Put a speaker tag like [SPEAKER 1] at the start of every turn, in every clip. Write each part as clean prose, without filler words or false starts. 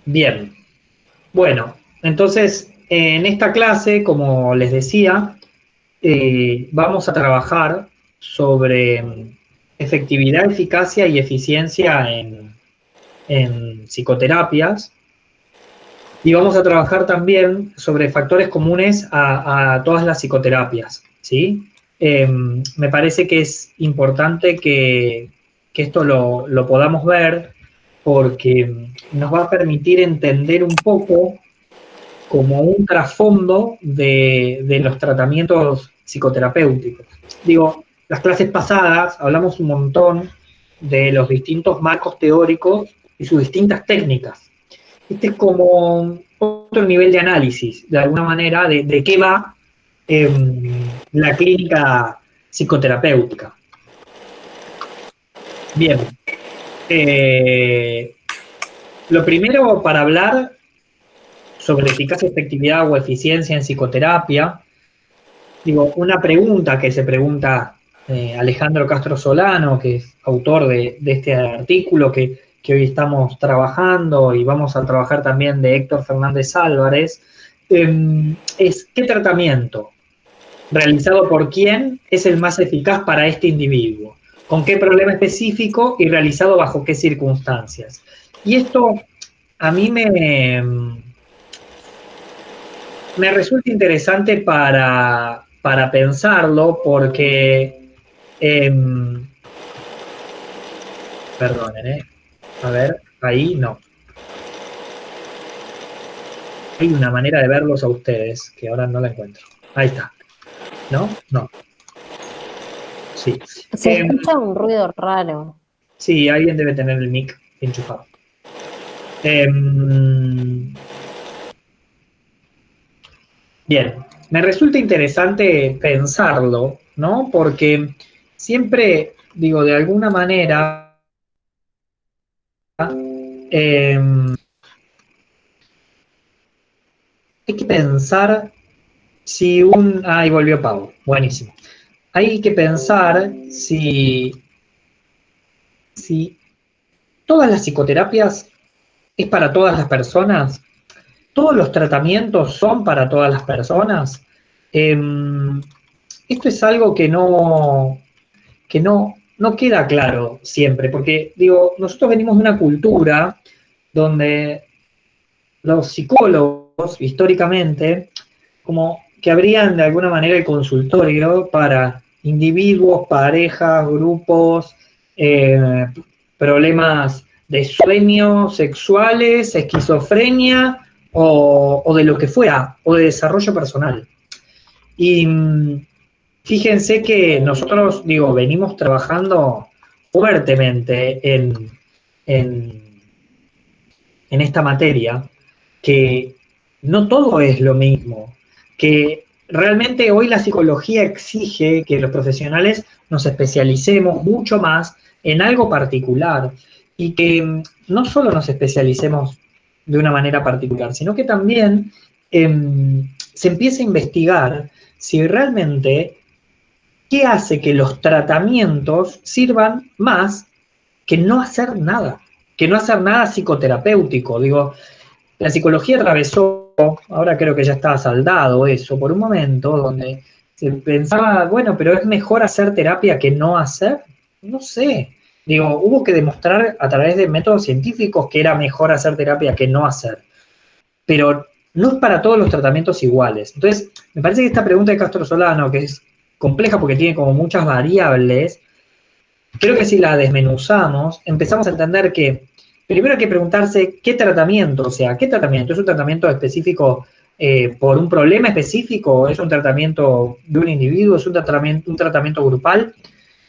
[SPEAKER 1] Bien, bueno, entonces en esta clase, como les decía, vamos a trabajar sobre efectividad, eficacia y eficiencia en psicoterapias. Y vamos a trabajar también sobre factores comunes a todas las psicoterapias, ¿sí? Me parece que es importante que esto lo podamos ver porque nos va a permitir entender un poco como un trasfondo de los tratamientos psicoterapéuticos. Digo, las clases pasadas hablamos un montón de los distintos marcos teóricos y sus distintas técnicas. Este es como otro nivel de análisis, de alguna manera, de qué va la clínica psicoterapéutica. Bien, lo primero para hablar sobre eficacia, efectividad o eficiencia en psicoterapia, digo, una pregunta que se pregunta Alejandro Castro Solano, que es autor de este artículo que hoy estamos trabajando y vamos a trabajar también de Héctor Fernández Álvarez, es ¿qué tratamiento realizado por quién es el más eficaz para este individuo? ¿Con qué problema específico y realizado bajo qué circunstancias? Y esto a mí me resulta interesante para pensarlo porque, perdonen, a ver, ahí no. Hay una manera de verlos a ustedes que ahora no la encuentro. Ahí está. ¿No? No. Sí.
[SPEAKER 2] Se escucha un ruido raro.
[SPEAKER 1] Sí, alguien debe tener el mic enchufado. Bien, me resulta interesante pensarlo, ¿no? Porque siempre, digo, de alguna manera, eh, hay que pensar si un... Ahí volvió Pau, buenísimo. Hay que pensar si todas las psicoterapias es para todas las personas, todos los tratamientos son para todas las personas. Eh, Esto es algo que no queda claro siempre, porque digo, nosotros venimos de una cultura donde los psicólogos, históricamente, como que abrían de alguna manera el consultorio para individuos, parejas, grupos, problemas de sueño, sexuales, esquizofrenia o de lo que fuera, o de desarrollo personal. Y fíjense que nosotros, digo, venimos trabajando fuertemente en, en esta materia, que no todo es lo mismo, que realmente hoy la psicología exige que los profesionales nos especialicemos mucho más en algo particular y que no solo nos especialicemos de una manera particular, sino que también se empiece a investigar si realmente qué hace que los tratamientos sirvan más que no hacer nada psicoterapéutico. Digo, la psicología atravesó, ahora creo que ya está saldado eso, por un momento donde se pensaba, bueno, pero es mejor hacer terapia que no hacer. No sé. Digo, hubo que demostrar a través de métodos científicos que era mejor hacer terapia que no hacer. Pero no es para todos los tratamientos iguales. Entonces, me parece que esta pregunta de Castro Solano, que es compleja porque tiene como muchas variables, creo que si la desmenuzamos, empezamos a entender que primero hay que preguntarse qué tratamiento, o sea, qué tratamiento. ¿Es un tratamiento específico por un problema específico? ¿Es un tratamiento de un individuo? ¿Es un tratamiento grupal?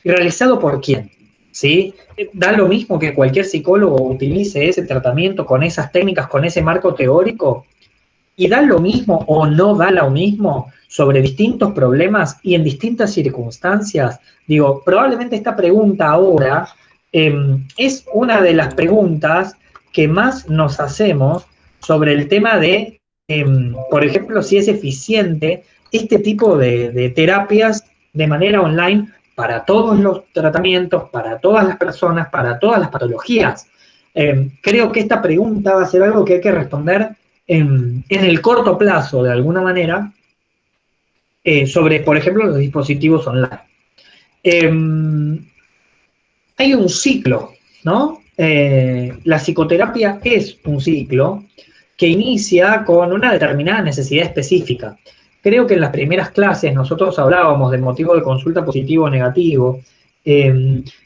[SPEAKER 1] ¿Y realizado por quién? ¿Sí? Da lo mismo que cualquier psicólogo utilice ese tratamiento con esas técnicas, con ese marco teórico, y da lo mismo o no da lo mismo sobre distintos problemas y en distintas circunstancias. Digo, probablemente esta pregunta ahora es una de las preguntas que más nos hacemos sobre el tema de, por ejemplo, si es eficiente este tipo de terapias de manera online para todos los tratamientos, para todas las personas, para todas las patologías. Creo que esta pregunta va a ser algo que hay que responder en el corto plazo, de alguna manera, sobre, por ejemplo, los dispositivos online. Hay un ciclo, ¿no? La psicoterapia es un ciclo que inicia con una determinada necesidad específica. Creo que en las primeras clases nosotros hablábamos del motivo de consulta positivo o negativo,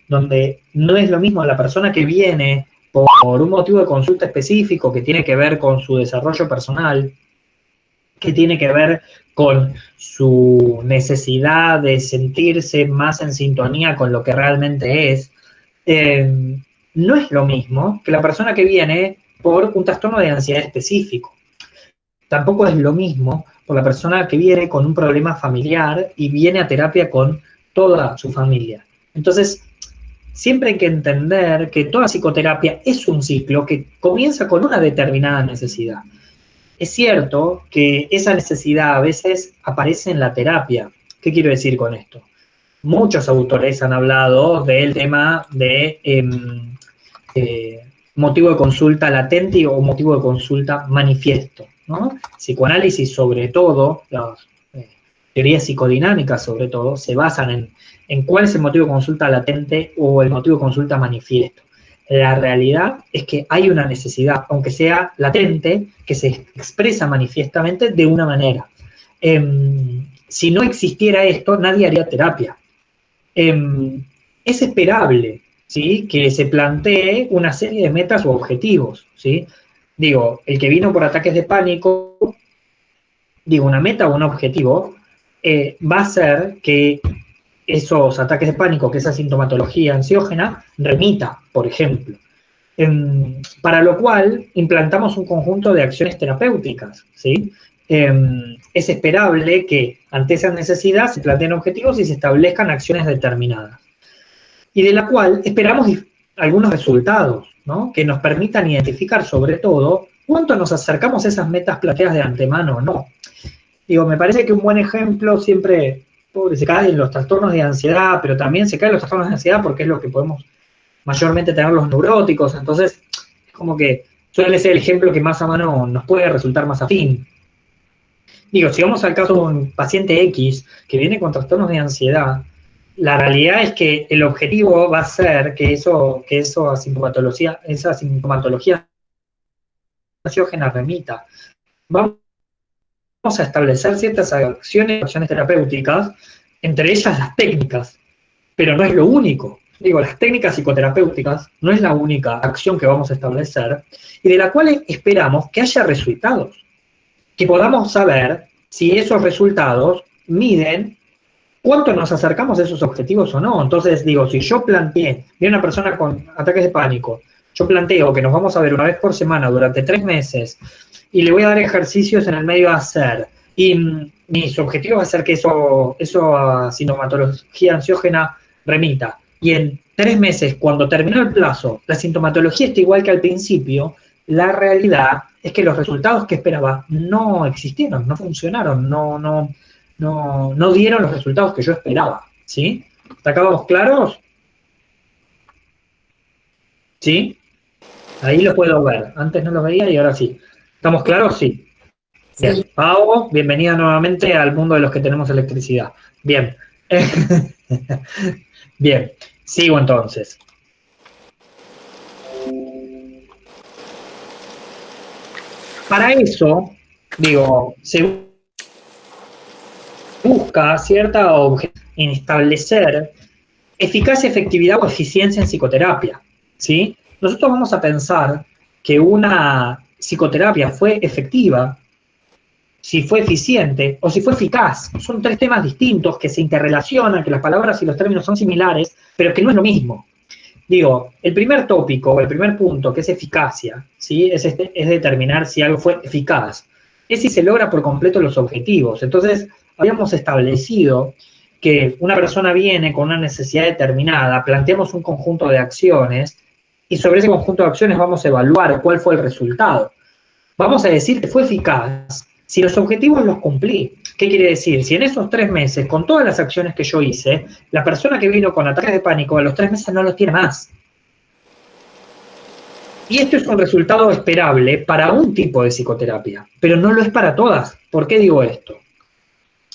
[SPEAKER 1] donde no es lo mismo la persona que viene por un motivo de consulta específico que tiene que ver con su desarrollo personal, que tiene que ver con su necesidad de sentirse más en sintonía con lo que realmente es, no es lo mismo que la persona que viene por un trastorno de ansiedad específico. Tampoco es lo mismo por la persona que viene con un problema familiar y viene a terapia con toda su familia. Entonces, siempre hay que entender que toda psicoterapia es un ciclo que comienza con una determinada necesidad. Es cierto que esa necesidad a veces aparece en la terapia. ¿Qué quiero decir con esto? Muchos autores han hablado del tema de motivo de consulta latente o motivo de consulta manifiesto, ¿no? Psicoanálisis, sobre todo, las teorías psicodinámicas, sobre todo, se basan en cuál es el motivo de consulta latente o el motivo de consulta manifiesto. La realidad es que hay una necesidad, aunque sea latente, que se expresa manifiestamente de una manera. Si no existiera esto, nadie haría terapia. Es esperable, ¿sí?, que se plantee una serie de metas o objetivos, ¿sí? Digo, el que vino por ataques de pánico, digo, una meta o un objetivo, va a ser que esos ataques de pánico, que esa sintomatología ansiógena, remita, por ejemplo. Para lo cual implantamos un conjunto de acciones terapéuticas, ¿sí? Es esperable que ante esa necesidad se planteen objetivos y se establezcan acciones determinadas. Y de la cual esperamos algunos resultados, ¿no?, que nos permitan identificar sobre todo cuánto nos acercamos a esas metas planteadas de antemano o no. Digo, me parece que un buen ejemplo siempre, se cae en los trastornos de ansiedad, pero también se cae en los trastornos de ansiedad porque es lo que podemos mayormente tener los neuróticos, entonces es como que suele ser el ejemplo que más a mano nos puede resultar más afín. Digo, si vamos al caso de un paciente X que viene con trastornos de ansiedad, la realidad es que el objetivo va a ser que esa sintomatología ansiógena remita. Vamos a establecer ciertas acciones terapéuticas, entre ellas las técnicas, pero no es lo único. Digo, las técnicas psicoterapéuticas no es la única acción que vamos a establecer y de la cual esperamos que haya resultados, que podamos saber si esos resultados miden cuánto nos acercamos a esos objetivos o no. Entonces, digo, si yo planteé, viene una persona con ataques de pánico, yo planteo que nos vamos a ver una vez por semana durante 3 meses y le voy a dar ejercicios en el medio a hacer, y mis objetivos va a ser que esa sintomatología ansiógena remita. Y en 3 meses, cuando terminó el plazo, la sintomatología está igual que al principio, la realidad es que los resultados que esperaba no existieron, no funcionaron, no dieron los resultados que yo esperaba, ¿sí? ¿Hasta acá vamos claros? ¿Sí? Ahí lo puedo ver. Antes no lo veía y ahora sí. ¿Estamos claros? Sí. Bien. Sí. Pau, bienvenida nuevamente al mundo de los que tenemos electricidad. Bien. Bien. Sigo entonces. Para eso, digo, se busca cierta objetividad en establecer eficacia, efectividad o eficiencia en psicoterapia, ¿sí? Nosotros vamos a pensar que una psicoterapia fue efectiva, si fue eficiente o si fue eficaz. Son 3 temas distintos que se interrelacionan, que las palabras y los términos son similares, pero que no es lo mismo. Digo, el primer tópico o el primer punto, que es eficacia, ¿sí?, es determinar si algo fue eficaz. Es si se logra por completo los objetivos. Entonces, habíamos establecido que una persona viene con una necesidad determinada, planteamos un conjunto de acciones y sobre ese conjunto de acciones vamos a evaluar cuál fue el resultado. Vamos a decir que fue eficaz si los objetivos los cumplí. ¿Qué quiere decir? Si en esos 3 meses, con todas las acciones que yo hice, la persona que vino con ataques de pánico a los 3 meses no los tiene más. Y esto es un resultado esperable para un tipo de psicoterapia, pero no lo es para todas. ¿Por qué digo esto?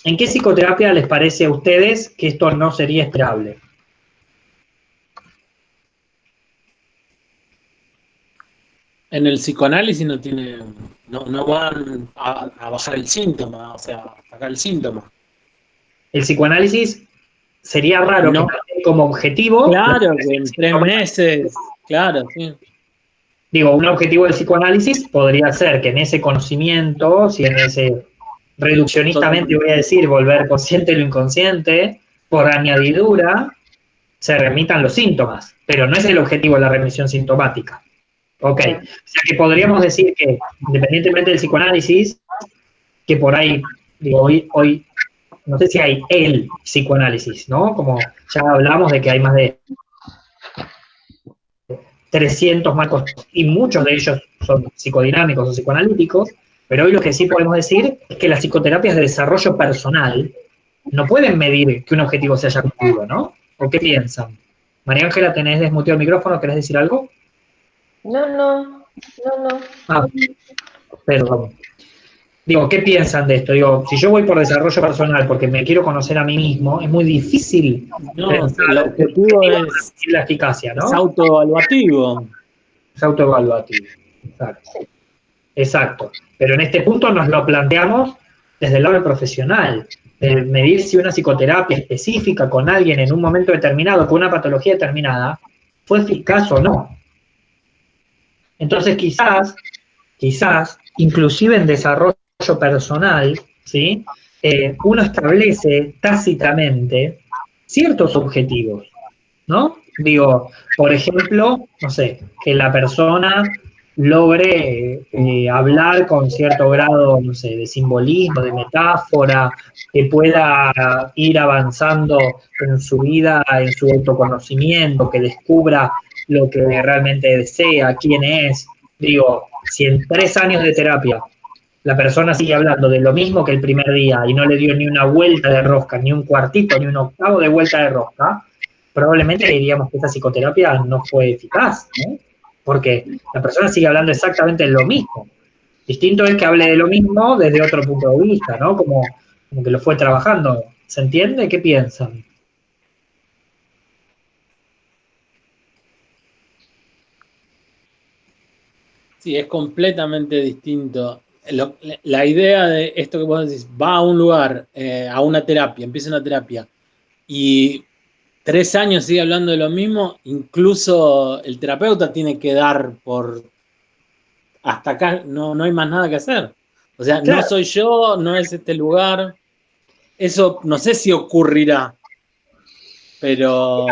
[SPEAKER 1] ¿En qué psicoterapia les parece a ustedes que esto no sería esperable?
[SPEAKER 3] En el psicoanálisis no van a bajar el síntoma, o sea, a sacar el síntoma.
[SPEAKER 1] El psicoanálisis sería raro
[SPEAKER 3] No.
[SPEAKER 1] que tenga como objetivo...
[SPEAKER 3] Claro, que en 3 meses, claro, sí.
[SPEAKER 1] Digo, un objetivo del psicoanálisis podría ser que en ese conocimiento, si en ese reduccionistamente voy a decir, volver consciente lo inconsciente, por añadidura, se remitan los síntomas, pero no es el objetivo de la remisión sintomática. Ok, o sea que podríamos decir que, independientemente del psicoanálisis, que por ahí, digo, hoy no sé si hay el psicoanálisis, ¿no? Como ya hablamos de que hay más de 300 marcos, y muchos de ellos son psicodinámicos o psicoanalíticos, pero hoy lo que sí podemos decir es que las psicoterapias de desarrollo personal no pueden medir que un objetivo se haya cumplido, ¿no? ¿O qué piensan? María Ángela, ¿tenés desmuteado el micrófono? ¿Querés decir algo?
[SPEAKER 2] No.
[SPEAKER 1] Ah, perdón. Digo, ¿qué piensan de esto? Digo, si yo voy por desarrollo personal porque me quiero conocer a mí mismo, es muy difícil
[SPEAKER 3] pensar el objetivo es
[SPEAKER 1] la eficacia, ¿no?
[SPEAKER 3] Es autoevaluativo.
[SPEAKER 1] Es autoevaluativo. Exacto. Pero en este punto nos lo planteamos desde el lado profesional, de medir si una psicoterapia específica con alguien en un momento determinado, con una patología determinada, fue eficaz o no. Entonces quizás, inclusive en desarrollo personal, ¿sí? Uno establece tácitamente ciertos objetivos, ¿no? Digo, por ejemplo, no sé, que la persona logre hablar con cierto grado, no sé, de simbolismo, de metáfora, que pueda ir avanzando en su vida, en su autoconocimiento, que descubra lo que realmente desea, quién es. Digo, si en 3 años de terapia la persona sigue hablando de lo mismo que el primer día y no le dio ni una vuelta de rosca, ni un cuartito, ni un octavo de vuelta de rosca, probablemente diríamos que esta psicoterapia no fue eficaz, ¿no? Porque la persona sigue hablando exactamente de lo mismo. Distinto es que hable de lo mismo desde otro punto de vista, ¿no? Como que lo fue trabajando. ¿Se entiende? ¿Qué piensan?
[SPEAKER 3] Sí, es completamente distinto. La idea de esto que vos decís, va a un lugar, a una terapia, empieza una terapia, y 3 años sigue hablando de lo mismo, incluso el terapeuta tiene que dar por... Hasta acá no hay más nada que hacer. O sea, claro. No soy yo, no es este lugar. Eso no sé si ocurrirá, pero...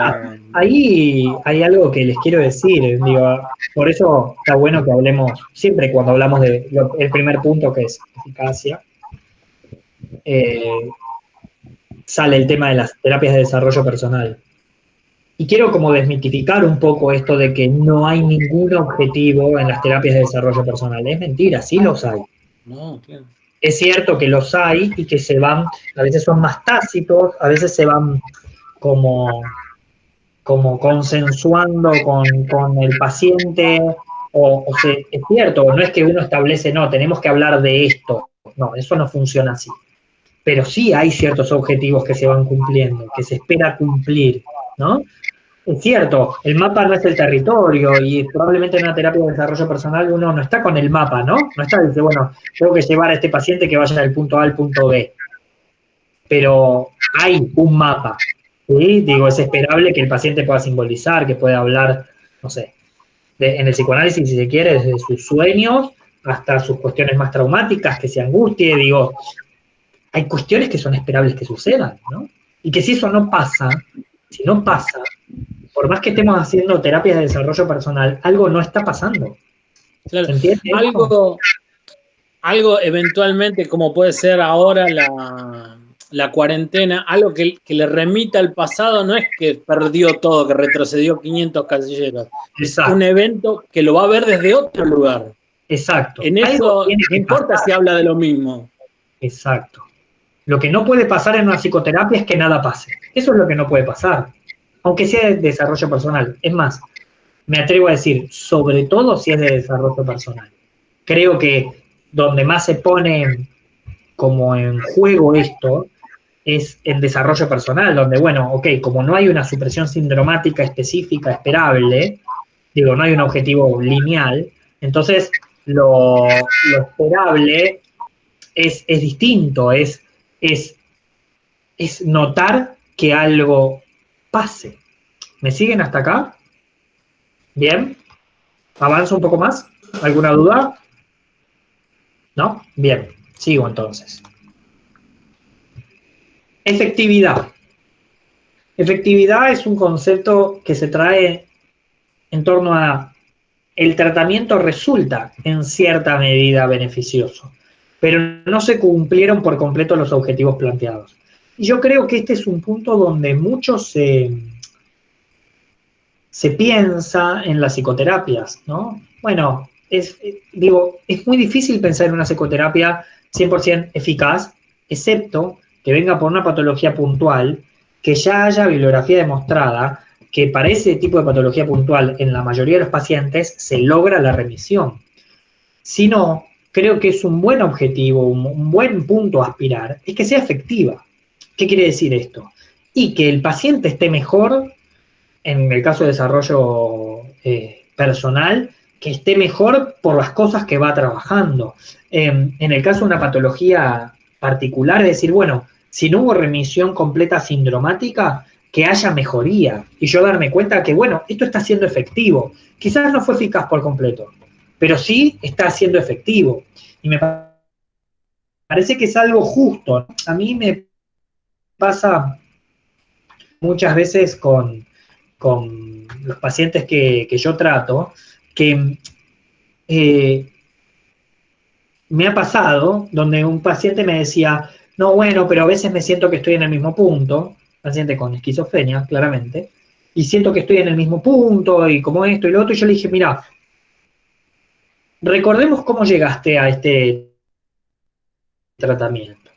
[SPEAKER 1] Ahí hay algo que les quiero decir, digo, por eso está bueno que hablemos, siempre cuando hablamos del primer punto que es eficacia, sale el tema de las terapias de desarrollo personal. Y quiero como desmitificar un poco esto de que no hay ningún objetivo en las terapias de desarrollo personal. Es mentira, sí los hay.
[SPEAKER 3] No, claro.
[SPEAKER 1] Es cierto que los hay y que se van, a veces son más tácitos, a veces se van como consensuando con el paciente, es cierto, no es que uno establece, no, tenemos que hablar de esto. No, eso no funciona así. Pero sí hay ciertos objetivos que se van cumpliendo, que se espera cumplir, ¿no? Es cierto, el mapa no es el territorio y probablemente en una terapia de desarrollo personal uno no está con el mapa, ¿no? No está, dice, bueno, tengo que llevar a este paciente que vaya del punto A al punto B. Pero hay un mapa, ¿sí? Digo, es esperable que el paciente pueda simbolizar, que pueda hablar, no sé, en el psicoanálisis, si se quiere, desde sus sueños hasta sus cuestiones más traumáticas, que se angustie, digo, hay cuestiones que son esperables que sucedan, ¿no? Y que si eso no pasa, si no pasa, por más que estemos haciendo terapias de desarrollo personal, algo no está pasando.
[SPEAKER 3] Claro. ¿Se entiende? Algo eventualmente, como puede ser ahora la cuarentena, algo que le remita al pasado, no es que perdió todo, que retrocedió 500 casilleros.
[SPEAKER 1] Exacto.
[SPEAKER 3] Es un evento que lo va a ver desde otro lugar.
[SPEAKER 1] Exacto.
[SPEAKER 3] En eso no importa si habla de lo mismo.
[SPEAKER 1] Exacto. Lo que no puede pasar en una psicoterapia es que nada pase. Eso es lo que no puede pasar. Aunque sea de desarrollo personal. Es más, me atrevo a decir, sobre todo si es de desarrollo personal. Creo que donde más se pone como en juego esto es en desarrollo personal, donde, bueno, ok, como no hay una supresión sindromática específica esperable, digo, no hay un objetivo lineal, entonces lo esperable es distinto, es notar que algo pase. ¿Me siguen hasta acá? ¿Bien? ¿Avanzo un poco más? ¿Alguna duda? ¿No? Bien, sigo entonces. Efectividad. Efectividad es un concepto que se trae en torno a el tratamiento resulta en cierta medida beneficioso, pero no se cumplieron por completo los objetivos planteados. Y yo creo que este es un punto donde mucho se piensa en las psicoterapias, ¿no? Bueno, es muy difícil pensar en una psicoterapia 100% eficaz, excepto que venga por una patología puntual, que ya haya bibliografía demostrada que para ese tipo de patología puntual en la mayoría de los pacientes se logra la remisión. Si no, creo que es un buen objetivo, un buen punto a aspirar, es que sea efectiva. ¿Qué quiere decir esto? Y que el paciente esté mejor, en el caso de desarrollo personal, que esté mejor por las cosas que va trabajando. En el caso de una patología particular, es decir, bueno, si no hubo remisión completa sindromática, que haya mejoría. Y yo darme cuenta que, bueno, esto está siendo efectivo. Quizás no fue eficaz por completo, pero sí está siendo efectivo. Y me parece que es algo justo. A mí me pasa muchas veces con los pacientes que yo trato, que me ha pasado donde un paciente me decía, no, bueno, pero a veces me siento que estoy en el mismo punto, paciente con esquizofrenia, claramente, y siento que estoy en el mismo punto, y como esto y lo otro, y yo le dije, mira, recordemos cómo llegaste a este tratamiento.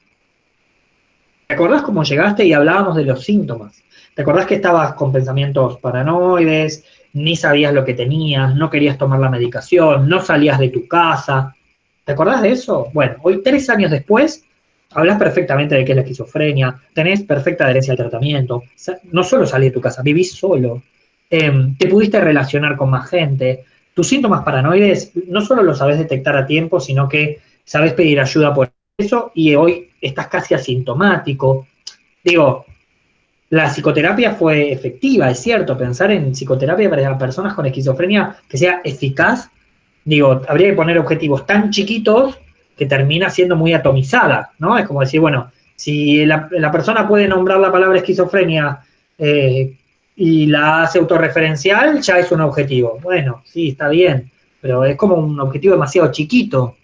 [SPEAKER 1] ¿Te acordás cómo llegaste? Y hablábamos de los síntomas. ¿Te acordás que estabas con pensamientos paranoides, ni sabías lo que tenías, no querías tomar la medicación, no salías de tu casa? ¿Te acordás de eso? Bueno, hoy 3 años después, hablas perfectamente de qué es la esquizofrenia, tenés perfecta adherencia al tratamiento, no solo salís de tu casa, vivís solo, te pudiste relacionar con más gente, tus síntomas paranoides no solo los sabés detectar a tiempo, sino que sabés pedir ayuda por eso y hoy estás casi asintomático. Digo, la psicoterapia fue efectiva, es cierto, pensar en psicoterapia para personas con esquizofrenia que sea eficaz, digo, habría que poner objetivos tan chiquitos que termina siendo muy atomizada, ¿no? Es como decir, bueno, si la persona puede nombrar la palabra esquizofrenia y la hace autorreferencial, ya es un objetivo. Bueno, sí, está bien, pero es como un objetivo demasiado chiquito.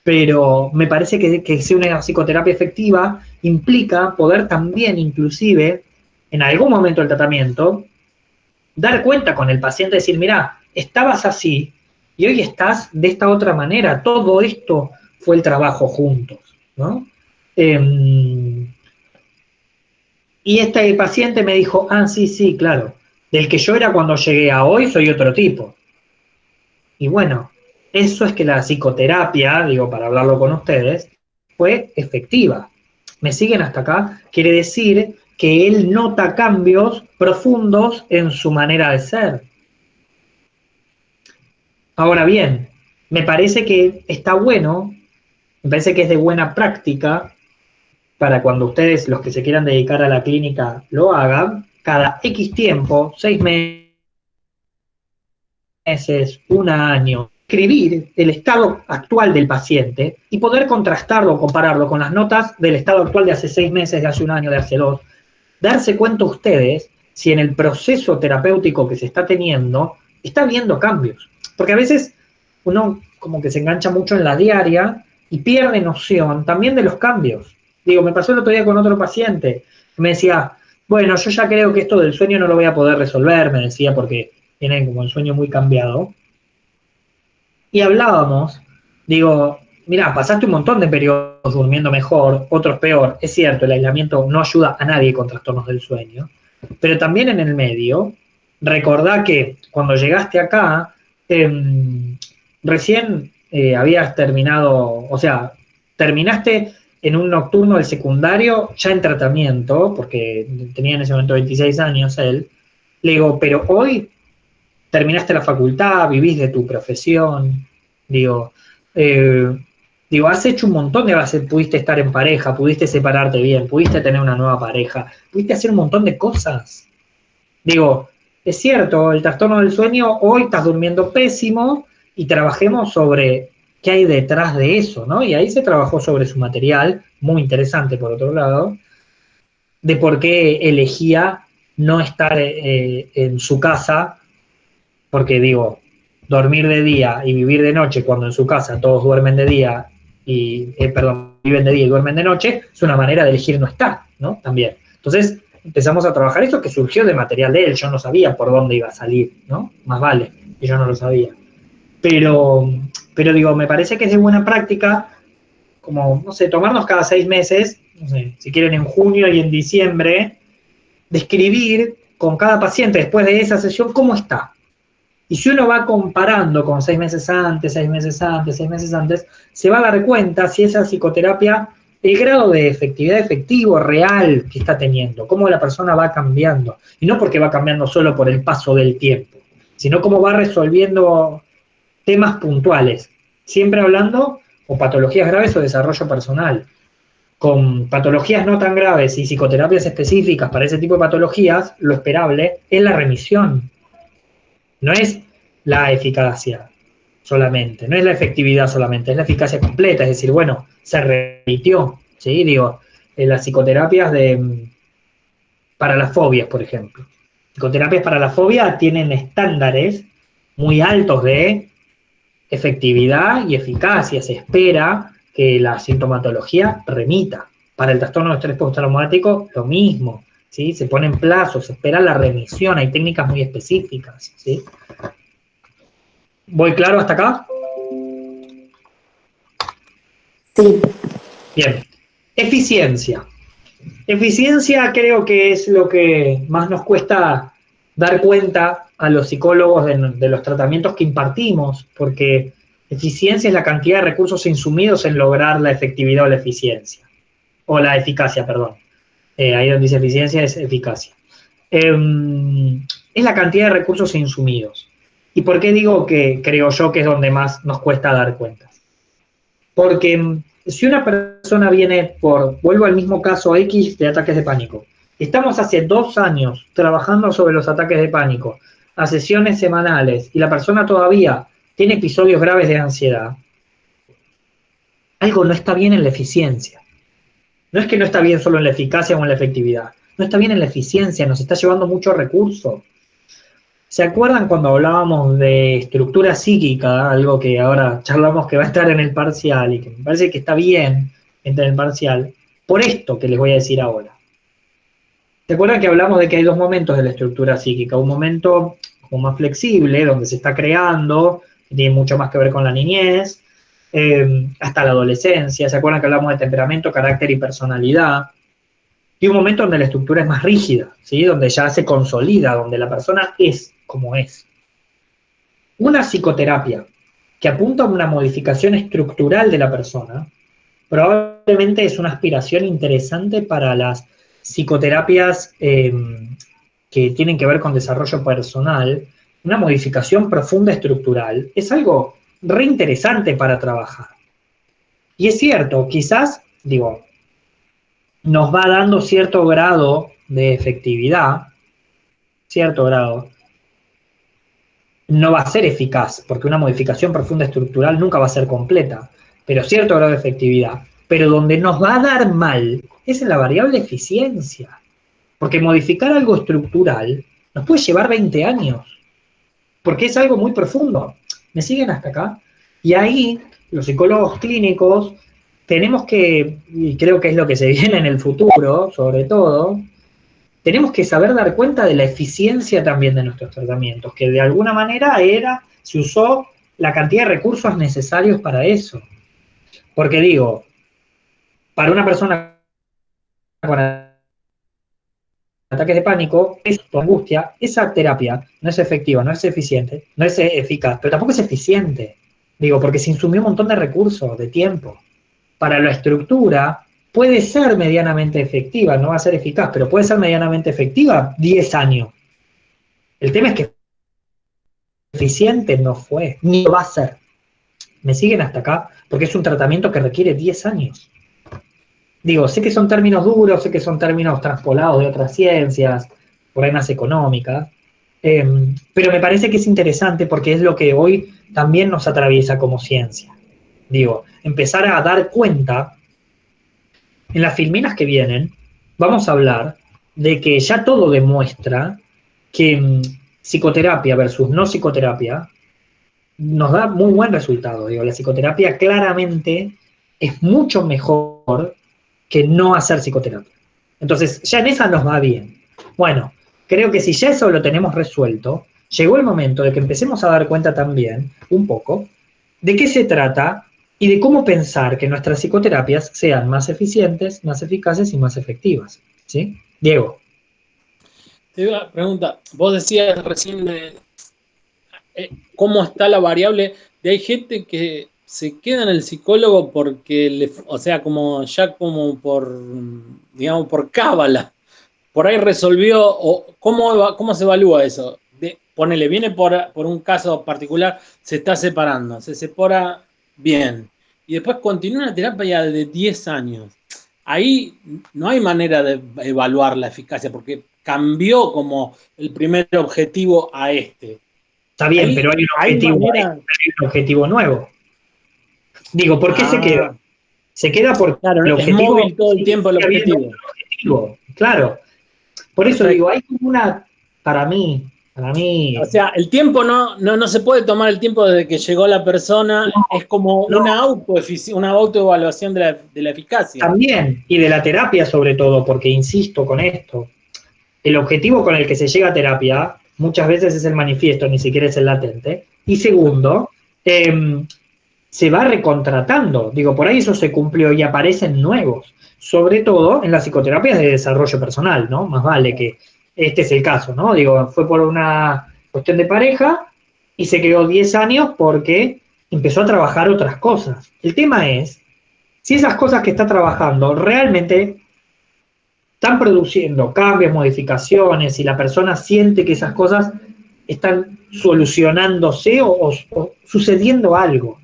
[SPEAKER 1] Pero me parece que ser una psicoterapia efectiva implica poder también, inclusive, en algún momento del tratamiento, dar cuenta con el paciente, decir, mira, estabas así y hoy estás de esta otra manera, todo esto fue el trabajo juntos, ¿no? Y este paciente me dijo, sí, claro, del que yo era cuando llegué a hoy soy otro tipo. Y bueno, eso es que la psicoterapia, digo, para hablarlo con ustedes, fue efectiva. ¿Me siguen hasta acá? Quiere decir que él nota cambios profundos en su manera de ser. Ahora bien, me parece que está bueno, me parece que es de buena práctica para cuando ustedes, los que se quieran dedicar a la clínica, lo hagan, cada X tiempo, 6 meses, un año, escribir el estado actual del paciente y poder contrastarlo, compararlo con las notas del estado actual de hace 6 meses, de hace un año, de hace 2. Darse cuenta ustedes si en el proceso terapéutico que se está teniendo está habiendo cambios. Porque a veces uno como que se engancha mucho en la diaria y pierde noción también de los cambios. Digo, me pasó el otro día con otro paciente, me decía, bueno, yo ya creo que esto del sueño no lo voy a poder resolver, me decía, porque tiene como el sueño muy cambiado. Y hablábamos, digo, mirá, pasaste un montón de periodos durmiendo mejor, otros peor. Es cierto, el aislamiento no ayuda a nadie con trastornos del sueño, pero también en el medio recordá que cuando llegaste acá, recién habías terminado, o sea, terminaste en un nocturno del secundario ya en tratamiento, porque tenía en ese momento 26 años él. Le digo, pero hoy terminaste la facultad, vivís de tu profesión, digo, eh, digo, has hecho un montón de cosas, pudiste estar en pareja, pudiste separarte bien, pudiste tener una nueva pareja, pudiste hacer un montón de cosas. Digo, es cierto, el trastorno del sueño, hoy estás durmiendo pésimo y trabajemos sobre qué hay detrás de eso, ¿no? Y ahí se trabajó sobre su material, muy interesante por otro lado, de por qué elegía no estar en su casa, porque digo, dormir de día y vivir de noche cuando en su casa todos duermen de día y, perdón, viven de día y duermen de noche, es una manera de elegir no estar, ¿no? También. Entonces empezamos a trabajar esto que surgió de material de él, yo no sabía por dónde iba a salir, ¿no? Más vale, y yo no lo sabía. Pero digo, me parece que es de buena práctica, como, no sé, tomarnos cada 6 meses, no sé, si quieren en junio y en diciembre, describir con cada paciente después de esa sesión cómo está. Y si uno va comparando con 6 meses antes, 6 meses antes, 6 meses antes, se va a dar cuenta si esa psicoterapia, el grado de efectividad efectivo, real que está teniendo, cómo la persona va cambiando. Y no porque va cambiando solo por el paso del tiempo, sino cómo va resolviendo temas puntuales. Siempre hablando o patologías graves o desarrollo personal. Con patologías no tan graves y psicoterapias específicas para ese tipo de patologías, lo esperable es la remisión. No es la eficacia solamente, no es la efectividad solamente, es la eficacia completa, es decir, bueno, se remitió, ¿sí? Digo, en las psicoterapias para las fobias, por ejemplo. Psicoterapias para la fobia tienen estándares muy altos de efectividad y eficacia, se espera que la sintomatología remita. Para el trastorno de estrés postraumático, lo mismo, ¿sí? Se ponen plazos, se espera la remisión, hay técnicas muy específicas, ¿sí? ¿Voy claro hasta acá?
[SPEAKER 2] Sí.
[SPEAKER 1] Bien. Eficiencia. Eficiencia creo que es lo que más nos cuesta dar cuenta a los psicólogos de los tratamientos que impartimos, porque eficiencia es la cantidad de recursos insumidos en lograr la efectividad o la eficiencia, o la eficacia, perdón. Ahí donde dice eficiencia es eficacia. Es la cantidad de recursos insumidos. ¿Y por qué digo que creo yo que es donde más nos cuesta dar cuenta? Porque si una persona viene vuelvo al mismo caso X de ataques de pánico, estamos hace 2 años trabajando sobre los ataques de pánico, a sesiones semanales, y la persona todavía tiene episodios graves de ansiedad, algo no está bien en la eficiencia. No es que no está bien solo en la eficacia o en la efectividad, no está bien en la eficiencia, nos está llevando mucho recurso. ¿Se acuerdan cuando hablábamos de estructura psíquica, algo que ahora charlamos que va a estar en el parcial y que me parece que está bien entrar en el parcial? Por esto que les voy a decir ahora. ¿Se acuerdan que hablamos de que hay 2 momentos de la estructura psíquica? Un momento como más flexible, donde se está creando, que tiene mucho más que ver con la niñez, hasta la adolescencia. ¿Se acuerdan que hablamos de temperamento, carácter y personalidad? Y un momento donde la estructura es más rígida, ¿sí? Donde ya se consolida, donde la persona es como es. Una psicoterapia que apunta a una modificación estructural de la persona, probablemente es una aspiración interesante para las psicoterapias que tienen que ver con desarrollo personal. Una modificación profunda estructural es algo re interesante para trabajar. Y es cierto, quizás, digo, nos va dando cierto grado de efectividad, cierto grado, no va a ser eficaz, porque una modificación profunda estructural nunca va a ser completa, pero cierto grado de efectividad. Pero donde nos va a dar mal es en la variable eficiencia, porque modificar algo estructural nos puede llevar 20 años, porque es algo muy profundo. ¿Me siguen hasta acá? Y ahí, los psicólogos clínicos, tenemos que, y creo que es lo que se viene en el futuro, sobre todo, tenemos que saber dar cuenta de la eficiencia también de nuestros tratamientos, que de alguna manera se usó la cantidad de recursos necesarios para eso. Porque digo, para una persona con ataques de pánico, tu angustia, esa terapia no es efectiva, no es eficiente, no es eficaz, pero tampoco es eficiente. Digo, porque se insumió un montón de recursos, de tiempo. Para la estructura puede ser medianamente efectiva, no va a ser eficaz, pero puede ser medianamente efectiva 10 años. El tema es que eficiente no fue, ni lo va a ser. ¿Me siguen hasta acá? Porque es un tratamiento que requiere 10 años. Digo, sé que son términos duros, sé que son términos transpolados de otras ciencias, por ahí más económicas, pero me parece que es interesante porque es lo que hoy también nos atraviesa como ciencia. Digo, empezar a dar cuenta, en las filminas que vienen, vamos a hablar de que ya todo demuestra que psicoterapia versus no psicoterapia nos da muy buen resultado. Digo, la psicoterapia claramente es mucho mejor que no hacer psicoterapia. Entonces, ya en esa nos va bien. Bueno, creo que si ya eso lo tenemos resuelto, llegó el momento de que empecemos a dar cuenta también, un poco, de qué se trata y de cómo pensar que nuestras psicoterapias sean más eficientes, más eficaces y más efectivas. ¿Sí? Diego.
[SPEAKER 3] Te digo una pregunta, vos decías recién de cómo está la variable de hay gente que se queda en el psicólogo porque, o sea, como ya como por, digamos, por cábala, por ahí resolvió, o cómo se evalúa eso. Ponele, viene por un caso particular, se está separando, se separa bien, y después continúa una terapia de 10 años. Ahí no hay manera de evaluar la eficacia, porque cambió como el primer objetivo a este.
[SPEAKER 1] Está bien, pero hay un objetivo nuevo. Digo, ¿por qué se queda? Se queda porque
[SPEAKER 3] claro,
[SPEAKER 1] el objetivo
[SPEAKER 3] es móvil todo el tiempo el objetivo.
[SPEAKER 1] Claro. Por eso digo, hay como una, para mí.
[SPEAKER 3] O sea, el tiempo no se puede tomar el tiempo desde que llegó la persona, es como una autoevaluación de la eficacia.
[SPEAKER 1] También, y de la terapia sobre todo, porque insisto con esto, el objetivo con el que se llega a terapia muchas veces es el manifiesto, ni siquiera es el latente. Y segundo, se va recontratando. Digo, por ahí eso se cumplió y aparecen nuevos. Sobre todo en las psicoterapias de desarrollo personal, ¿no? Más vale que este es el caso, ¿no? Digo, fue por una cuestión de pareja y se quedó 10 años porque empezó a trabajar otras cosas. El tema es, si esas cosas que está trabajando realmente están produciendo cambios, modificaciones, y la persona siente que esas cosas están solucionándose o sucediendo algo.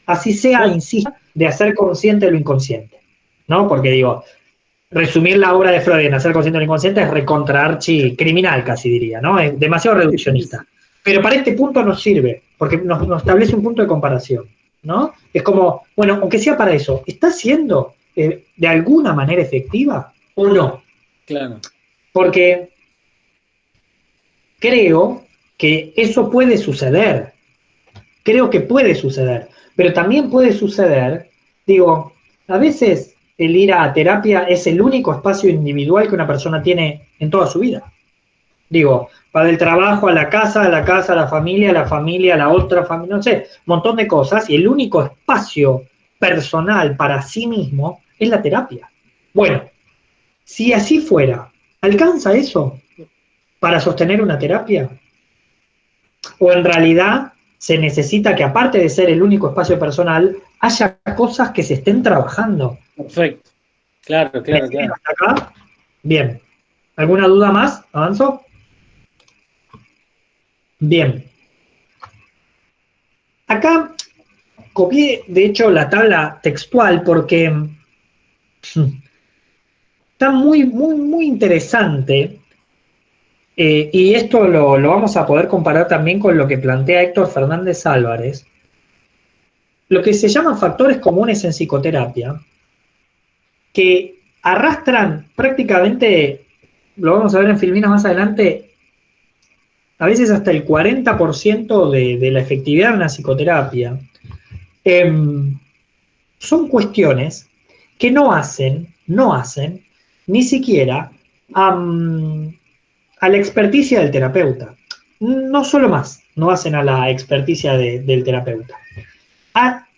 [SPEAKER 1] Así sea, insisto, de hacer consciente lo inconsciente, ¿no? Porque digo, resumir la obra de Freud en hacer consciente lo inconsciente es recontra archi criminal, casi diría, ¿no? Es demasiado reduccionista. Pero para este punto nos sirve, porque nos establece un punto de comparación, ¿no? Es como, bueno, aunque sea para eso, ¿está siendo de alguna manera efectiva o no?
[SPEAKER 3] Claro.
[SPEAKER 1] Porque creo que eso puede suceder. Creo que puede suceder. Pero también puede suceder, digo, a veces el ir a terapia es el único espacio individual que una persona tiene en toda su vida. Digo, para el trabajo, a la casa, a la familia, a la otra familia, no sé, un montón de cosas, y el único espacio personal para sí mismo es la terapia. Bueno, si así fuera, ¿alcanza eso para sostener una terapia? ¿O en realidad se necesita que, aparte de ser el único espacio personal, haya cosas que se estén trabajando?
[SPEAKER 3] Perfecto. Claro.
[SPEAKER 1] ¿Hasta acá? Bien. ¿Alguna duda más? ¿Avanzo? Bien. Acá copié, de hecho, la tabla textual porque está muy interesante, y esto lo vamos a poder comparar también con lo que plantea Héctor Fernández Álvarez. Lo que se llaman factores comunes en psicoterapia, que arrastran prácticamente, lo vamos a ver en filminas más adelante, a veces hasta el 40% de la efectividad de una psicoterapia, son cuestiones que no hacen ni siquiera a la experticia del terapeuta. No solo más, no hacen a la experticia del terapeuta.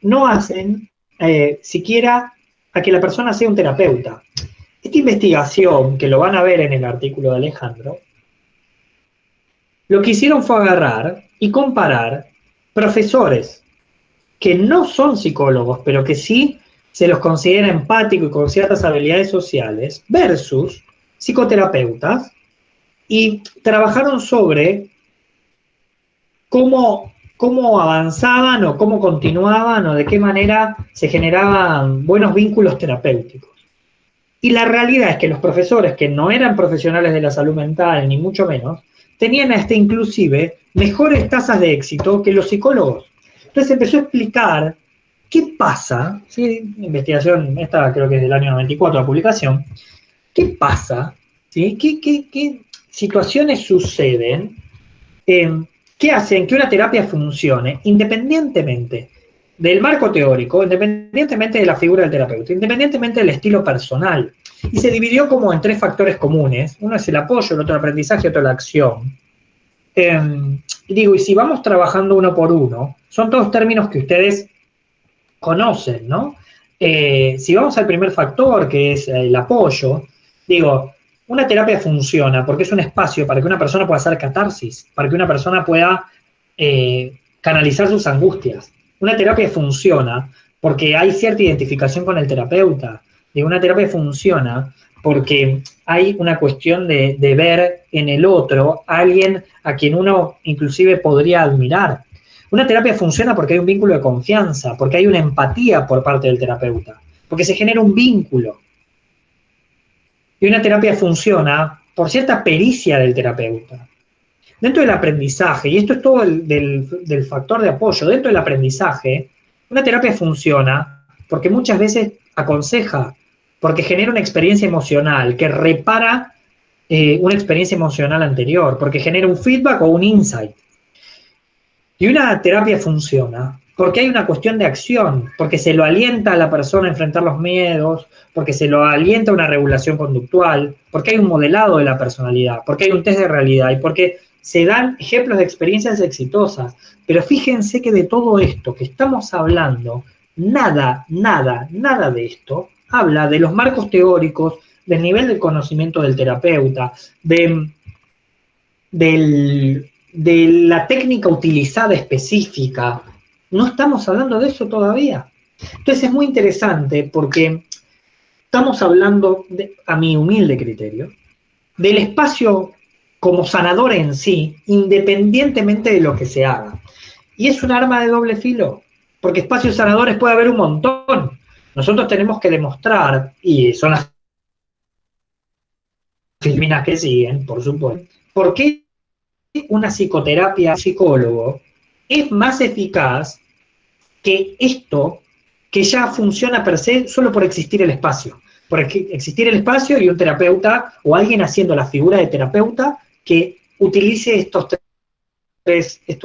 [SPEAKER 1] No hacen siquiera a que la persona sea un terapeuta. Esta investigación, que lo van a ver en el artículo de Alejandro, lo que hicieron fue agarrar y comparar profesores que no son psicólogos, pero que sí se los considera empáticos y con ciertas habilidades sociales, versus psicoterapeutas, y trabajaron sobre cómo avanzaban o cómo continuaban o de qué manera se generaban buenos vínculos terapéuticos. Y la realidad es que los profesores que no eran profesionales de la salud mental, ni mucho menos, tenían hasta inclusive mejores tasas de éxito que los psicólogos. Entonces empezó a explicar qué pasa, ¿sí? Investigación, esta creo que es del año 94 la publicación, qué pasa, ¿sí? ¿Qué situaciones suceden que hacen que una terapia funcione independientemente del marco teórico, independientemente de la figura del terapeuta, independientemente del estilo personal? Y se dividió como en 3 factores comunes. Uno es el apoyo, el otro el aprendizaje, otro la acción. Y digo, y si vamos trabajando uno por uno, son todos términos que ustedes conocen, ¿no? Si vamos al primer factor, que es el apoyo, digo, una terapia funciona porque es un espacio para que una persona pueda hacer catarsis, para que una persona pueda canalizar sus angustias. Una terapia funciona porque hay cierta identificación con el terapeuta. Digo, una terapia funciona porque hay una cuestión de ver en el otro a alguien a quien uno inclusive podría admirar. Una terapia funciona porque hay un vínculo de confianza, porque hay una empatía por parte del terapeuta, porque se genera un vínculo. Y una terapia funciona por cierta pericia del terapeuta. Dentro del aprendizaje, y esto es todo del factor de apoyo, dentro del aprendizaje, una terapia funciona porque muchas veces aconseja, porque genera una experiencia emocional que repara una experiencia emocional anterior, porque genera un feedback o un insight. Y una terapia funciona porque hay una cuestión de acción, porque se lo alienta a la persona a enfrentar los miedos, porque se lo alienta a una regulación conductual, porque hay un modelado de la personalidad, porque hay un test de realidad y porque se dan ejemplos de experiencias exitosas. Pero fíjense que de todo esto que estamos hablando, nada de esto habla de los marcos teóricos, del nivel de conocimiento del terapeuta, de la técnica utilizada específica. No estamos hablando de eso todavía. Entonces es muy interesante porque estamos hablando, a mi humilde criterio, del espacio como sanador en sí, independientemente de lo que se haga. Y es un arma de doble filo, porque espacios sanadores puede haber un montón. Nosotros tenemos que demostrar, y son las filminas que siguen, por supuesto, por qué una psicoterapia psicólogo es más eficaz que esto que ya funciona per se solo por existir el espacio. Por existir el espacio y un terapeuta o alguien haciendo la figura de terapeuta que utilice estos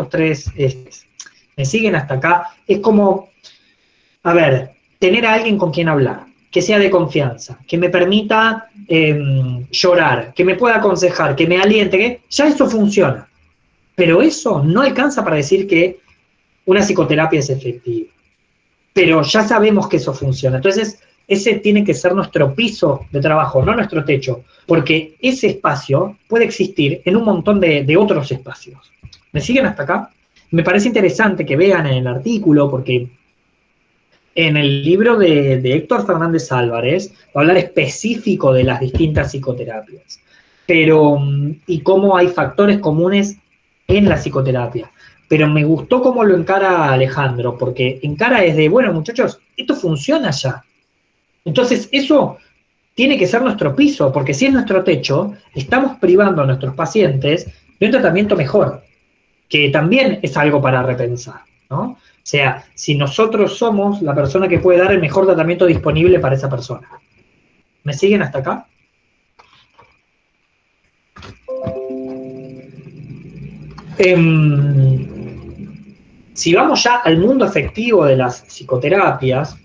[SPEAKER 1] tres. ¿Me siguen hasta acá? Es como, a ver, tener a alguien con quien hablar, que sea de confianza, que me permita llorar, que me pueda aconsejar, que me aliente, que ya eso funciona. Pero eso no alcanza para decir que una psicoterapia es efectiva. Pero ya sabemos que eso funciona. Entonces, ese tiene que ser nuestro piso de trabajo, no nuestro techo, porque ese espacio puede existir en un montón de otros espacios. ¿Me siguen hasta acá? Me parece interesante que vean en el artículo, porque en el libro de Héctor Fernández Álvarez va a hablar específico de las distintas psicoterapias, pero y cómo hay factores comunes en la psicoterapia. Pero me gustó cómo lo encara Alejandro, porque encara es de, bueno, muchachos, esto funciona ya. Entonces, eso tiene que ser nuestro piso, porque si es nuestro techo, estamos privando a nuestros pacientes de un tratamiento mejor, que también es algo para repensar, ¿no? O sea, si nosotros somos la persona que puede dar el mejor tratamiento disponible para esa persona. ¿Me siguen hasta acá? Si vamos ya al mundo efectivo de las psicoterapias,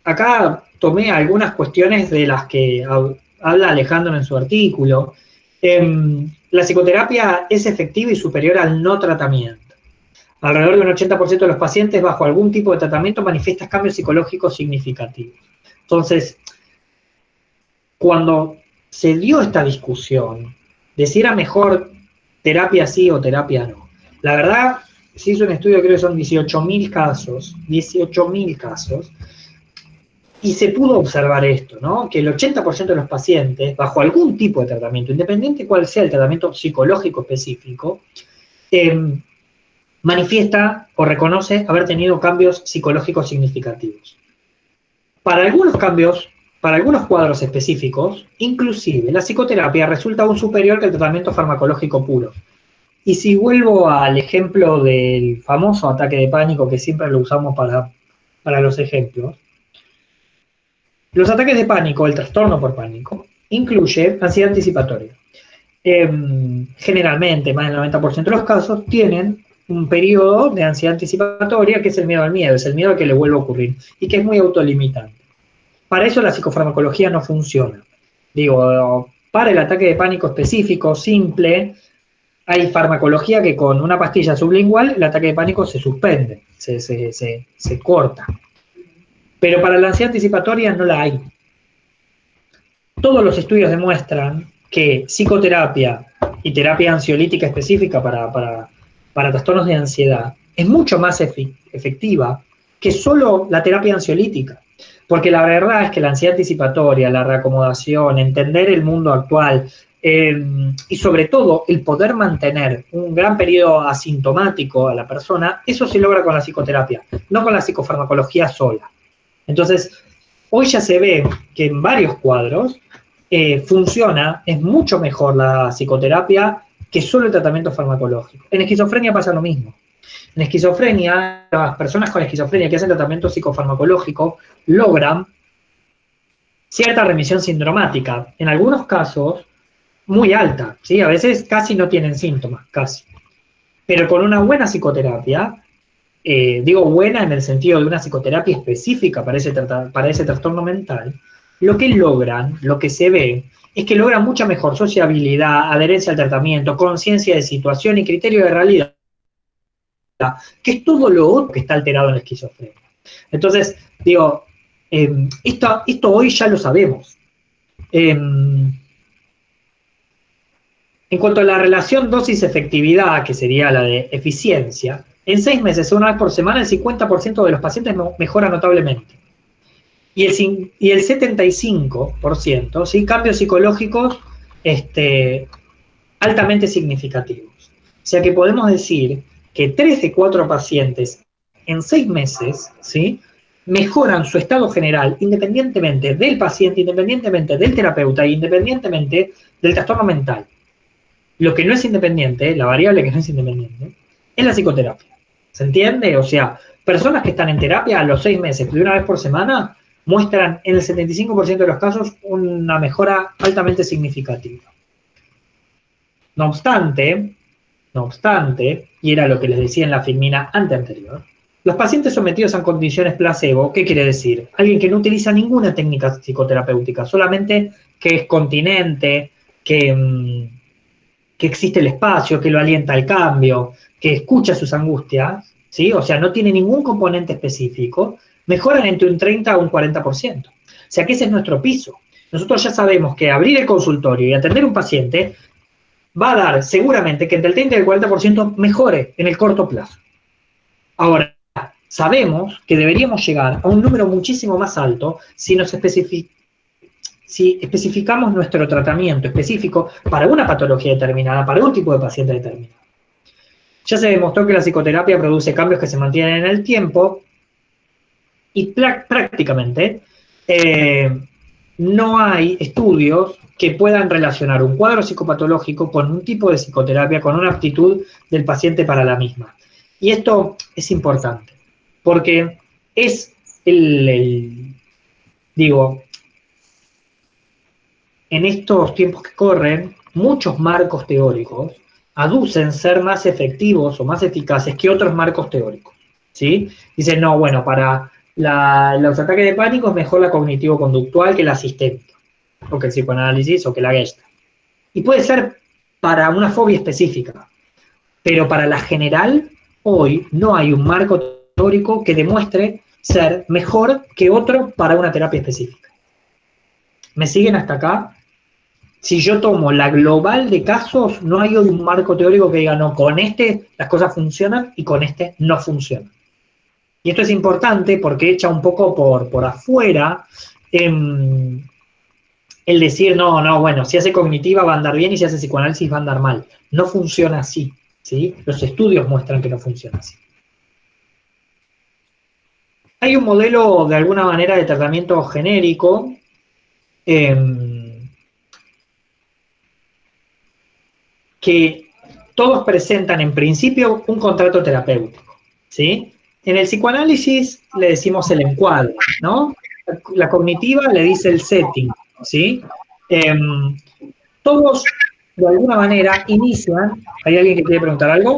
[SPEAKER 1] acá tomé algunas cuestiones de las que habla Alejandro en su artículo. La psicoterapia es efectiva y superior al no tratamiento. Alrededor de un 80% de los pacientes bajo algún tipo de tratamiento manifiestan cambios psicológicos significativos. Entonces, cuando se dio esta discusión de si era mejor terapia sí o terapia no, la verdad, se hizo un estudio, creo que son 18.000 casos, y se pudo observar esto, ¿no? Que el 80% de los pacientes, bajo algún tipo de tratamiento, independiente cuál sea el tratamiento psicológico específico, manifiesta o reconoce haber tenido cambios psicológicos significativos. Para algunos cambios, para algunos cuadros específicos, inclusive la psicoterapia resulta aún superior que el tratamiento farmacológico puro. Y si vuelvo al ejemplo del famoso ataque de pánico, que siempre lo usamos para los ejemplos, los ataques de pánico, el trastorno por pánico, incluye ansiedad anticipatoria. Generalmente, más del 90% de los casos, tienen un periodo de ansiedad anticipatoria que es el miedo al miedo, es el miedo a que le vuelva a ocurrir y que es muy autolimitante. Para eso la psicofarmacología no funciona. Digo, para el ataque de pánico específico, simple, hay farmacología que con una pastilla sublingual el ataque de pánico se suspende, se corta. Pero para la ansiedad anticipatoria no la hay. Todos los estudios demuestran que psicoterapia y terapia ansiolítica específica para trastornos de ansiedad es mucho más efectiva que solo la terapia ansiolítica. Porque la verdad es que la ansiedad anticipatoria, la reacomodación, entender el mundo actual y sobre todo el poder mantener un gran periodo asintomático a la persona, eso se logra con la psicoterapia, no con la psicofarmacología sola. Entonces, hoy ya se ve que en varios cuadros funciona, es mucho mejor la psicoterapia que solo el tratamiento farmacológico. En esquizofrenia pasa lo mismo. En esquizofrenia, las personas con esquizofrenia que hacen tratamiento psicofarmacológico logran cierta remisión sindromática. En algunos casos, muy alta, ¿sí? A veces casi no tienen síntomas, casi. Pero con una buena psicoterapia, digo buena en el sentido de una psicoterapia específica para ese trastorno mental, lo que logran, lo que se ve, es que logran mucha mejor sociabilidad, adherencia al tratamiento, conciencia de situación y criterio de realidad, que es todo lo otro que está alterado en la esquizofrenia. Entonces, digo, esto hoy ya lo sabemos. En cuanto a la relación dosis-efectividad, que sería la de eficiencia, en 6 meses, una vez por semana, el 50% de los pacientes mejora notablemente. Y el 75%, ¿sí? Cambios psicológicos altamente significativos. O sea que podemos decir que 3 de 4 pacientes en 6 meses, ¿sí? Mejoran su estado general independientemente del paciente, independientemente del terapeuta, independientemente del trastorno mental. Lo que no es independiente, la variable que no es independiente, es la psicoterapia. ¿Se entiende? O sea, personas que están en terapia a los 6 meses, de una vez por semana, muestran en el 75% de los casos una mejora altamente significativa. No obstante, y era lo que les decía en la filmina anterior, los pacientes sometidos a condiciones placebo, ¿qué quiere decir? Alguien que no utiliza ninguna técnica psicoterapéutica, solamente que es continente, que existe el espacio, que lo alienta al cambio, que escucha sus angustias, ¿sí? O sea, no tiene ningún componente específico, mejoran entre un 30 a un 40%. O sea, que ese es nuestro piso. Nosotros ya sabemos que abrir el consultorio y atender a un paciente va a dar seguramente que entre el 30 y el 40% mejore en el corto plazo. Ahora, sabemos que deberíamos llegar a un número muchísimo más alto si especificamos nuestro tratamiento específico para una patología determinada, para un tipo de paciente determinado. Ya se demostró que la psicoterapia produce cambios que se mantienen en el tiempo y prácticamente no hay estudios que puedan relacionar un cuadro psicopatológico con un tipo de psicoterapia, con una aptitud del paciente para la misma. Y esto es importante, porque es digo, en estos tiempos que corren, muchos marcos teóricos aducen ser más efectivos o más eficaces que otros marcos teóricos, ¿sí? Dicen, no, bueno, para los ataques de pánico es mejor la cognitivo-conductual que la sistémica, o que el psicoanálisis, o que la Gestalt. Y puede ser para una fobia específica, pero para la general hoy no hay un marco teórico que demuestre ser mejor que otro para una terapia específica. ¿Me siguen hasta acá? Si yo tomo la global de casos, no hay un marco teórico que diga, no, con este las cosas funcionan y con este no funcionan. Y esto es importante porque echa un poco por afuera el decir, no, bueno, si hace cognitiva va a andar bien y si hace psicoanálisis va a andar mal. No funciona así, ¿sí? Los estudios muestran que no funciona así. Hay un modelo, de alguna manera, de tratamiento genérico que todos presentan en principio un contrato terapéutico, ¿sí? En el psicoanálisis le decimos el encuadre, ¿no? La cognitiva le dice el setting, ¿sí? Todos, de alguna manera, inician. ¿Hay alguien que quiere preguntar algo?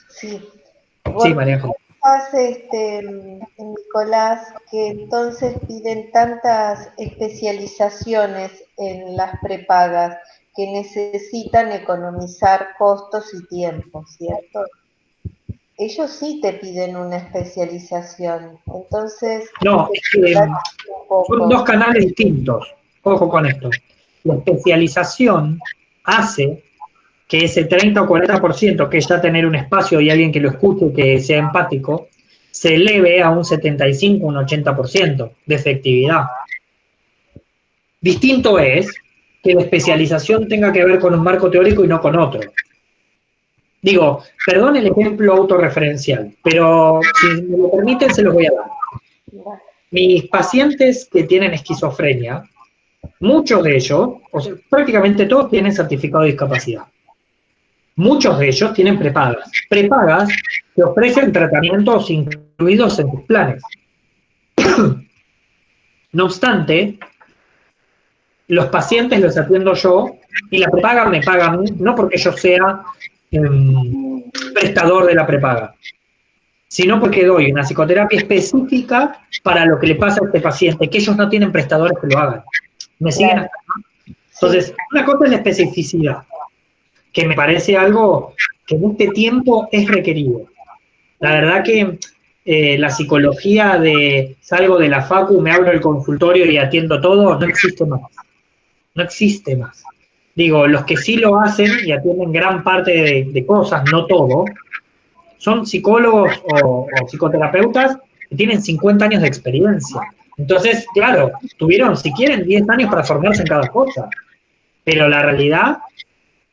[SPEAKER 2] Sí.
[SPEAKER 1] Sí, María.
[SPEAKER 2] Nicolás, que entonces piden tantas especializaciones en las prepagas que necesitan economizar costos y tiempo, ¿cierto? Ellos sí te piden una especialización, entonces...
[SPEAKER 1] No, son dos canales distintos. Ojo con esto. La especialización hace que ese 30 o 40%, que es ya tener un espacio y alguien que lo escuche, que sea empático, se eleve a un 75, un 80% de efectividad. Distinto es que la especialización tenga que ver con un marco teórico y no con otro. Digo, perdón el ejemplo autorreferencial, pero si me lo permiten se los voy a dar. Mis pacientes que tienen esquizofrenia, muchos de ellos, o sea, prácticamente todos tienen certificado de discapacidad. Muchos de ellos tienen prepagas. Prepagas que ofrecen tratamientos incluidos en sus planes. No obstante, los pacientes los atiendo yo y la prepaga me paga a mí, no porque yo sea prestador de la prepaga, sino porque doy una psicoterapia específica para lo que le pasa a este paciente, que ellos no tienen prestadores que lo hagan. ¿Me siguen hasta acá? Entonces, una cosa es la especificidad, que me parece algo que en este tiempo es requerido. La verdad que la psicología de salgo de la facu, me abro el consultorio y atiendo todo, no existe más. No existe más. Digo, los que sí lo hacen y atienden gran parte de cosas, no todo, son psicólogos o psicoterapeutas que tienen 50 años de experiencia. Entonces, claro, tuvieron, si quieren, 10 años para formarse en cada cosa. Pero la realidad,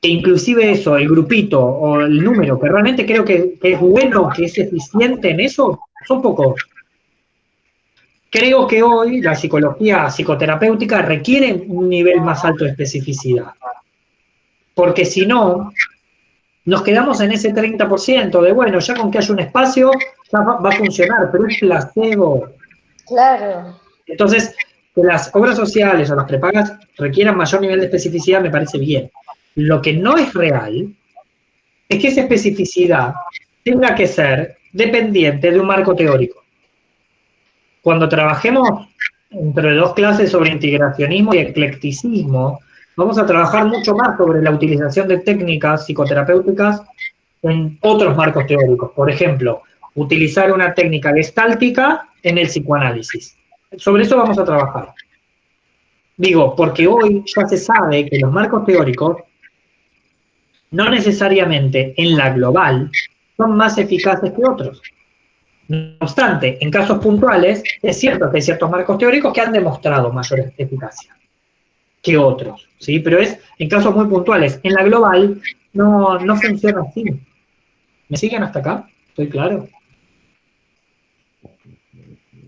[SPEAKER 1] que inclusive eso, el grupito o el número, que realmente creo que es bueno, que es eficiente en eso, son pocos. Creo que hoy la psicología psicoterapéutica requiere un nivel más alto de especificidad. Porque si no, nos quedamos en ese 30% de, bueno, ya con que haya un espacio, ya va a funcionar, pero es placebo.
[SPEAKER 2] Claro.
[SPEAKER 1] Entonces, que las obras sociales o las prepagas requieran mayor nivel de especificidad me parece bien. Lo que no es real es que esa especificidad tenga que ser dependiente de un marco teórico. Cuando trabajemos entre 2 clases sobre integracionismo y eclecticismo, vamos a trabajar mucho más sobre la utilización de técnicas psicoterapéuticas en otros marcos teóricos. Por ejemplo, utilizar una técnica gestáltica en el psicoanálisis. Sobre eso vamos a trabajar. Digo, porque hoy ya se sabe que los marcos teóricos no necesariamente en la global son más eficaces que otros. No obstante, en casos puntuales, es cierto que hay ciertos marcos teóricos que han demostrado mayor eficacia que otros, ¿sí? Pero es en casos muy puntuales. En la global no funciona así. ¿Me siguen hasta acá? ¿Estoy claro?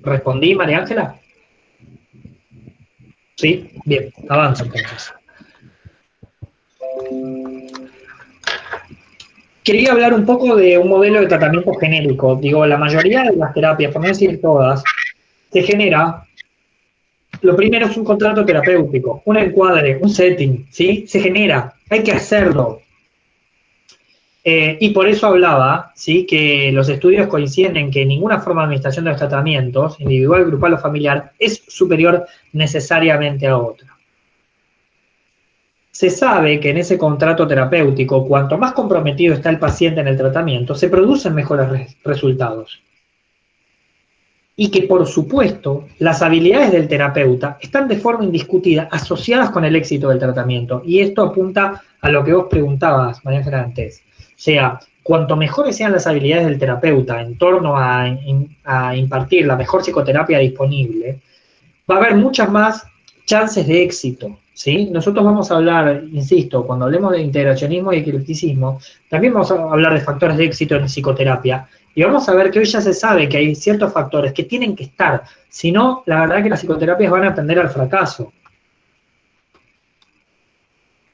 [SPEAKER 1] ¿Respondí, María Ángela? Sí, bien, avanzo entonces. Quería hablar un poco de un modelo de tratamiento genérico. Digo, la mayoría de las terapias, por no decir todas, se genera, lo primero es un contrato terapéutico, un encuadre, un setting, ¿sí? Se genera, hay que hacerlo. Y por eso hablaba, ¿sí? Que los estudios coinciden en que ninguna forma de administración de los tratamientos, individual, grupal o familiar, es superior necesariamente a otra. se sabe que en ese contrato terapéutico, cuanto más comprometido está el paciente en el tratamiento, se producen mejores resultados. Y que, por supuesto, las habilidades del terapeuta están de forma indiscutida asociadas con el éxito del tratamiento. Y esto apunta a lo que vos preguntabas, María Ángela, antes. O sea, cuanto mejores sean las habilidades del terapeuta en torno a impartir la mejor psicoterapia disponible, va a haber muchas más chances de éxito, ¿sí? Nosotros vamos a hablar, insisto, cuando hablemos de integracionismo y eclecticismo, también vamos a hablar de factores de éxito en psicoterapia, y vamos a ver que hoy ya se sabe que hay ciertos factores que tienen que estar, si no, la verdad que las psicoterapias van a tender al fracaso.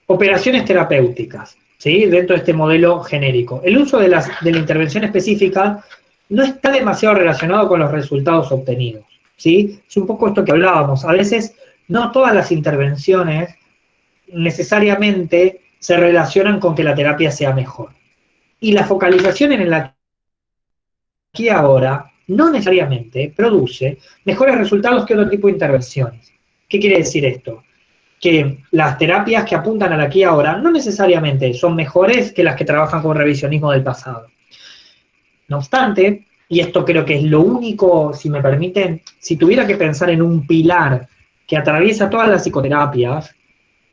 [SPEAKER 1] Operaciones terapéuticas, ¿sí? Dentro de este modelo genérico. El uso de la intervención específica no está demasiado relacionado con los resultados obtenidos, ¿sí? Es un poco esto que hablábamos. A veces no todas las intervenciones necesariamente se relacionan con que la terapia sea mejor. Y la focalización en el aquí y ahora no necesariamente produce mejores resultados que otro tipo de intervenciones. ¿Qué quiere decir esto? Que las terapias que apuntan al aquí y ahora no necesariamente son mejores que las que trabajan con revisionismo del pasado. No obstante, y esto creo que es lo único, si me permiten, si tuviera que pensar en un pilar que atraviesa todas las psicoterapias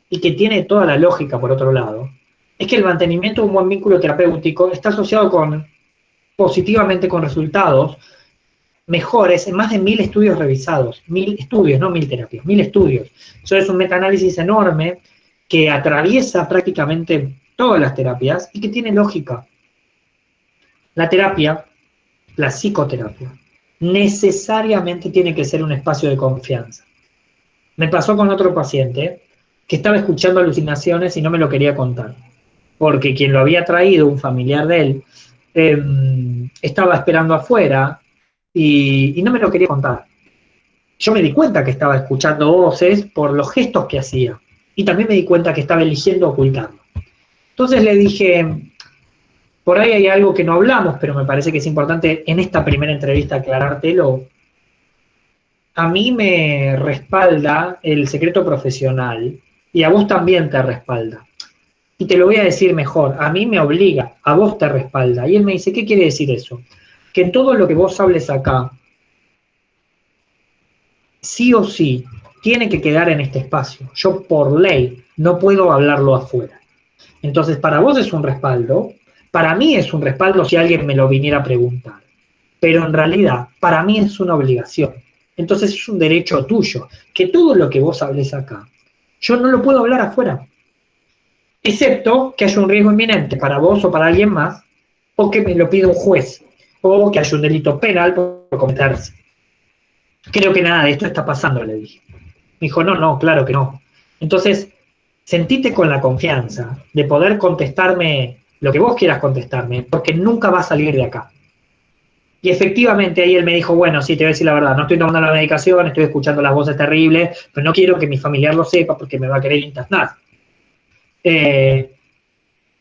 [SPEAKER 1] y que tiene toda la lógica por otro lado, es que el mantenimiento de un buen vínculo terapéutico está asociado positivamente con resultados mejores en más de 1000 estudios revisados. 1000 estudios, no 1000 terapias, 1000 estudios. Eso es un metaanálisis enorme que atraviesa prácticamente todas las terapias y que tiene lógica. La terapia, la psicoterapia, necesariamente tiene que ser un espacio de confianza. Me pasó con otro paciente que estaba escuchando alucinaciones y no me lo quería contar, porque quien lo había traído, un familiar de él, estaba esperando afuera y no me lo quería contar. Yo me di cuenta que estaba escuchando voces por los gestos que hacía y también me di cuenta que estaba eligiendo ocultarlo. Entonces le dije, por ahí hay algo que no hablamos, pero me parece que es importante en esta primera entrevista aclarártelo. A mí me respalda el secreto profesional y a vos también te respalda. Y te lo voy a decir mejor, a mí me obliga, a vos te respalda. Y él me dice, ¿qué quiere decir eso? Que en todo lo que vos hables acá, sí o sí, tiene que quedar en este espacio. Yo por ley no puedo hablarlo afuera. Entonces, para vos es un respaldo, para mí es un respaldo si alguien me lo viniera a preguntar. Pero en realidad, para mí es una obligación. Entonces es un derecho tuyo, que todo lo que vos hables acá, yo no lo puedo hablar afuera. Excepto que haya un riesgo inminente para vos o para alguien más, o que me lo pida un juez, o que haya un delito penal por cometerse. Creo que nada de esto está pasando, le dije. Me dijo, no, claro que no. Entonces, sentite con la confianza de poder contestarme lo que vos quieras contestarme, porque nunca va a salir de acá. Y efectivamente ahí él me dijo, bueno, sí, te voy a decir la verdad, no estoy tomando la medicación, estoy escuchando las voces terribles, pero no quiero que mi familiar lo sepa porque me va a querer internar.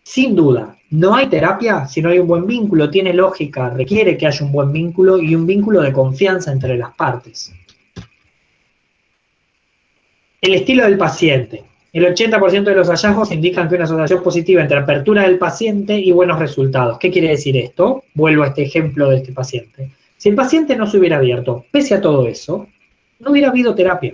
[SPEAKER 1] Sin duda, no hay terapia si no hay un buen vínculo, tiene lógica, requiere que haya un buen vínculo y un vínculo de confianza entre las partes. El estilo del paciente. El 80% de los hallazgos indican que una asociación positiva entre apertura del paciente y buenos resultados. ¿Qué quiere decir esto? Vuelvo a este ejemplo de este paciente. Si el paciente no se hubiera abierto, pese a todo eso, no hubiera habido terapia.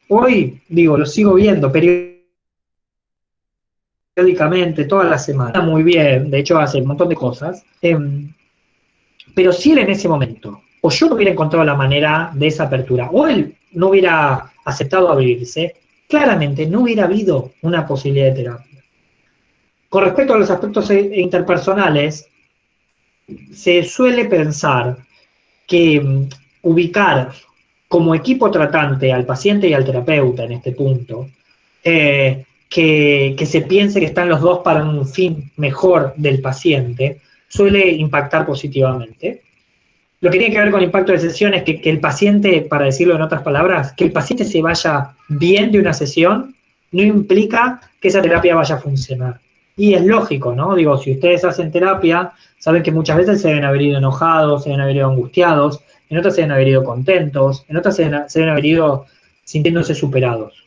[SPEAKER 1] Hoy, digo, lo sigo viendo periódicamente, toda la semana, muy bien, de hecho hace un montón de cosas, pero si él en ese momento, o yo no hubiera encontrado la manera de esa apertura, o él no hubiera aceptado abrirse, claramente no hubiera habido una posibilidad de terapia. Con respecto a los aspectos interpersonales, se suele pensar que ubicar como equipo tratante al paciente y al terapeuta en este punto, que se piense que están los dos para un fin mejor del paciente, suele impactar positivamente. Lo que tiene que ver con impacto de sesión es que el paciente, para decirlo en otras palabras, que el paciente se vaya bien de una sesión no implica que esa terapia vaya a funcionar. Y es lógico, ¿no? Digo, si ustedes hacen terapia, saben que muchas veces se deben haber ido enojados, se deben haber ido angustiados, en otras se deben haber ido contentos, en otras se deben haber ido sintiéndose superados.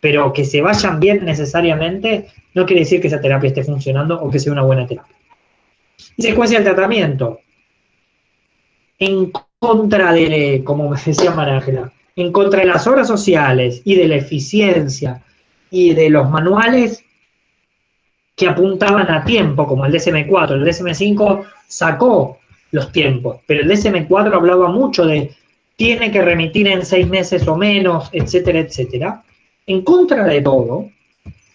[SPEAKER 1] pero que se vayan bien necesariamente no quiere decir que esa terapia esté funcionando o que sea una buena terapia. Y secuencia del tratamiento. En contra de, como me decía María Ángela, en contra de las obras sociales y de la eficiencia y de los manuales que apuntaban a tiempo, como el DSM-4. El DSM-5 sacó los tiempos, pero el DSM-4 hablaba mucho de tiene que remitir en 6 meses o menos, etcétera, etcétera. En contra de todo,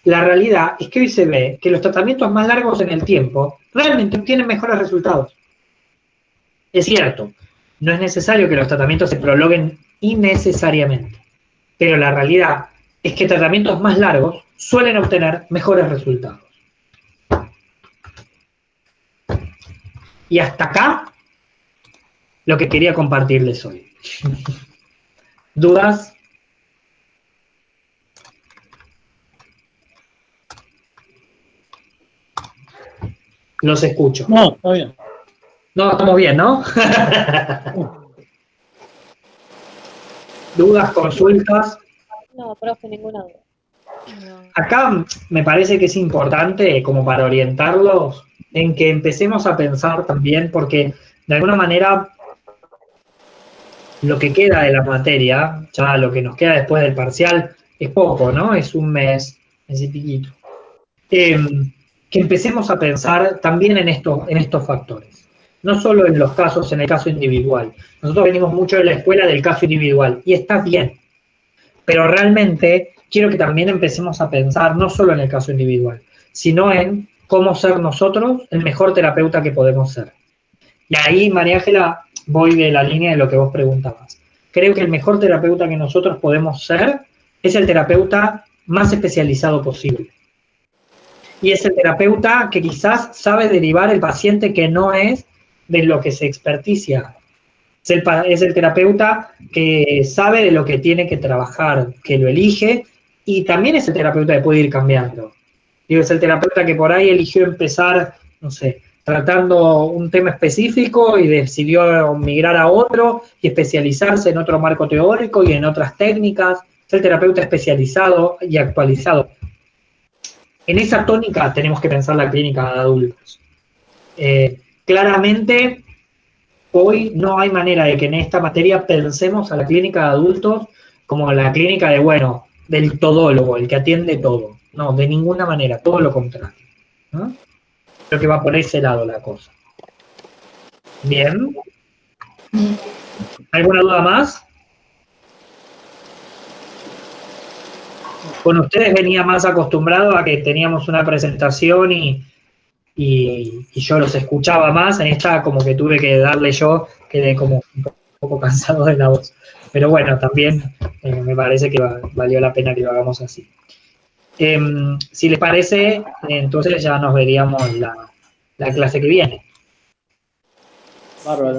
[SPEAKER 1] la realidad es que hoy se ve que los tratamientos más largos en el tiempo realmente obtienen mejores resultados. Es cierto, no es necesario que los tratamientos se prolonguen innecesariamente, pero la realidad es que tratamientos más largos suelen obtener mejores resultados. Y hasta acá lo que quería compartirles hoy. ¿Dudas? Los escucho.
[SPEAKER 3] No, está bien.
[SPEAKER 1] No, estamos bien, ¿no? ¿Dudas, consultas?
[SPEAKER 4] No, profe, ninguna duda.
[SPEAKER 1] Acá me parece que es importante, como para orientarlos, en que empecemos a pensar también, porque de alguna manera lo que queda de la materia, ya lo que nos queda después del parcial, es poco, ¿no? Es un mes y piquito. Que empecemos a pensar también en estos factores. No solo en los casos, en el caso individual. Nosotros venimos mucho de la escuela del caso individual, y está bien. Pero realmente quiero que también empecemos a pensar no solo en el caso individual, sino en cómo ser nosotros el mejor terapeuta que podemos ser. Y ahí, María Ángela, voy de la línea de lo que vos preguntabas. Creo que el mejor terapeuta que nosotros podemos ser es el terapeuta más especializado posible. Y es el terapeuta que quizás sabe derivar el paciente que no es de lo que se experticia. Es el terapeuta que sabe de lo que tiene que trabajar, que lo elige, y también es el terapeuta que puede ir cambiando. Digo, es el terapeuta que por ahí eligió empezar, no sé, tratando un tema específico y decidió migrar a otro y especializarse en otro marco teórico y en otras técnicas. Es el terapeuta especializado y actualizado. En esa tónica tenemos que pensar la clínica de adultos. Claramente, hoy no hay manera de que en esta materia pensemos a la clínica de adultos como la clínica de, bueno, del todólogo, el que atiende todo. No, de ninguna manera, todo lo contrario, ¿no? Creo que va por ese lado la cosa. Bien. ¿Alguna duda más? Con ustedes venía más acostumbrado a que teníamos una presentación y yo los escuchaba más. En esta como que tuve que darle yo, quedé como un poco cansado de la voz. Pero bueno, también me parece que valió la pena que lo hagamos así. Si les parece, entonces ya nos veríamos la clase que viene.
[SPEAKER 3] Bárbaro.